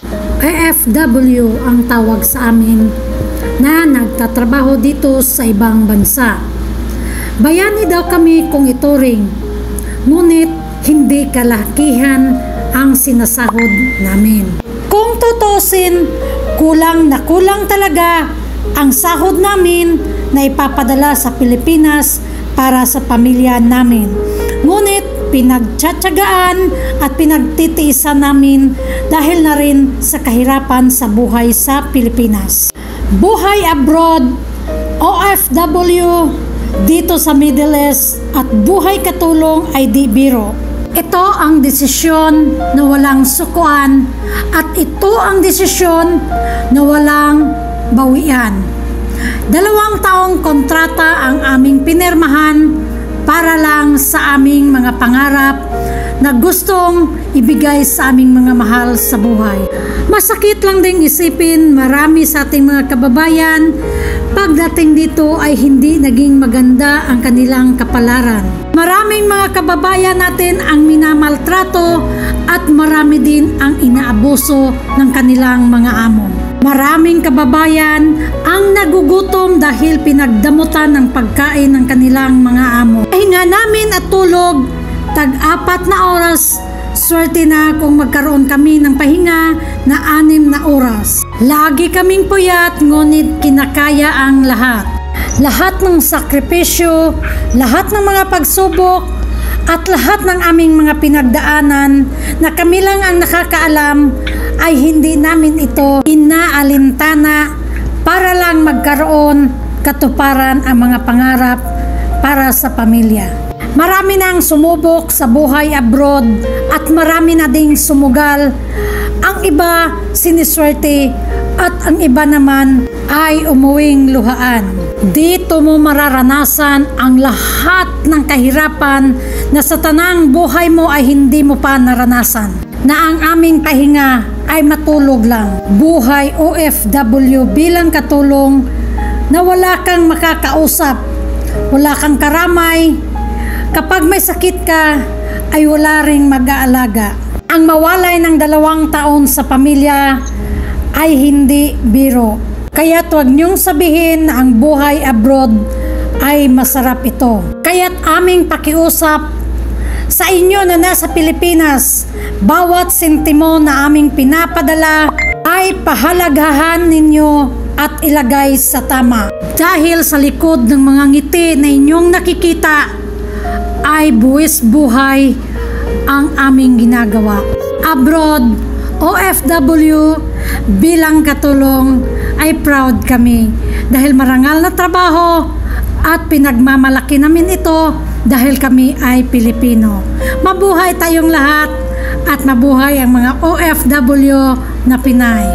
OFW ang tawag sa amin na nagtatrabaho dito sa ibang bansa. Bayani daw kami kung ituring, ngunit hindi kalakihan ang sinasahod namin. Kung tutusin, kulang na kulang talaga ang sahod namin na ipapadala sa Pilipinas para sa pamilya namin. Ngunit pinagtsatsagaan at pinagtitiisan namin dahil na rin sa kahirapan sa buhay sa Pilipinas. Buhay abroad, OFW, dito sa Middle East at buhay katulong ay di biro. Ito ang desisyon na walang sukuan at ito ang desisyon na walang bawian. 2 taong kontrata ang aming pinirmahan para lang sa aming mga pangarap na gustong ibigay sa aming mga mahal sa buhay. Masakit lang ding isipin, marami sa ating mga kababayan pagdating dito ay hindi naging maganda ang kanilang kapalaran. Maraming mga kababayan natin ang minamaltrato at marami din ang inaabuso ng kanilang mga amo. Maraming kababayan ang nagugutom dahil pinagdamutan ng pagkain ng kanilang mga amo. Pahinga namin at tulog, tag-4 na oras. Swerte na kung magkaroon kami ng pahinga na 6 na oras. Lagi kaming puyat, ngunit kinakaya ang lahat. Lahat ng sakripisyo, lahat ng mga pagsubok, at lahat ng aming mga pinagdaanan na kami lang ang nakakaalam ay hindi namin ito inaalintana para lang magkaroon katuparan ang mga pangarap para sa pamilya. Marami nang sumubok sa buhay abroad at marami na ding sumugal. Ang iba siniswerte at ang iba naman ay umuwing luhaan. Dito mo mararanasan ang lahat ng kahirapan na sa tanang buhay mo ay hindi mo pa naranasan. Na ang aming pahinga ay matulog lang. Buhay OFW bilang katulong na wala kang makakausap, wala kang karamay. Kapag may sakit ka, ay wala ring mag-aalaga. Ang mawalay ng 2 taon sa pamilya ay hindi biro. Kaya't huwag niyong sabihin na ang buhay abroad ay masarap ito. Kaya't aming pakiusap sa inyo na nasa Pilipinas, bawat sentimo na aming pinapadala ay pahalagahan ninyo at ilagay sa tama. Dahil sa likod ng mga ngiti na inyong nakikita, ay buwis buhay ang aming ginagawa. Abroad, OFW, bilang katulong ay proud kami dahil marangal na trabaho at pinagmamalaki namin ito dahil kami ay Pilipino. Mabuhay tayong lahat at mabuhay ang mga OFW na Pinay.